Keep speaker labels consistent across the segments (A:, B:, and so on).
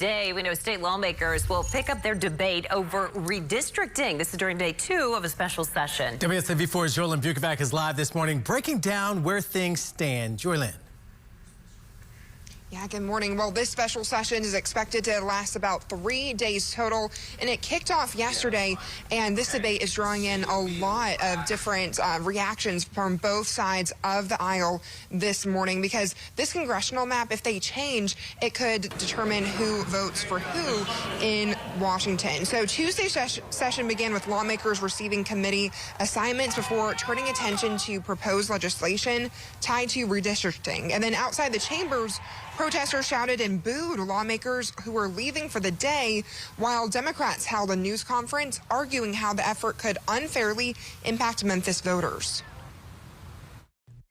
A: Today, we know state lawmakers will pick up their debate over redistricting. This is during day 2 of a special session.
B: WSMV4's Jorlyn Bukovac is live this morning, breaking down where things stand. Jorlyn.
C: Yeah, good morning. Well, this special session is expected to last about 3 days total, and it kicked off yesterday, and this debate is drawing in a lot of different reactions from both sides of the aisle this morning, because this congressional map, if they change, it could determine who votes for who in Washington. So Tuesday's session began with lawmakers receiving committee assignments before turning attention to proposed legislation tied to redistricting. And then outside the chambers, protesters shouted and booed lawmakers who were leaving for the day, while Democrats held a news conference arguing how the effort could unfairly impact Memphis voters.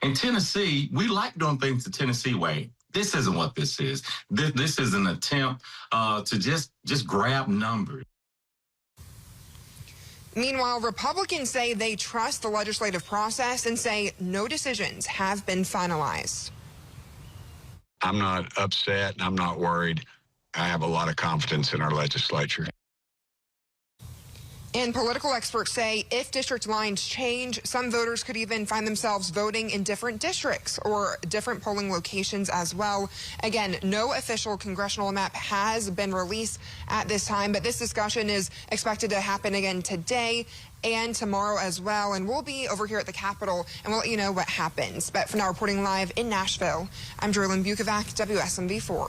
D: In Tennessee, we like doing things the Tennessee way. This isn't what this is. This is an attempt to just grab numbers.
C: Meanwhile, Republicans say they trust the legislative process and say no decisions have been finalized.
E: I'm not upset. I'm not worried. I have a lot of confidence in our legislature.
C: And political experts say if district lines change, some voters could even find themselves voting in different districts or different polling locations as well. Again, no official congressional map has been released at this time, but this discussion is expected to happen again today and tomorrow as well. And we'll be over here at the Capitol and we'll let you know what happens. But for now, reporting live in Nashville, I'm Jorlyn Bukovac, WSMV4.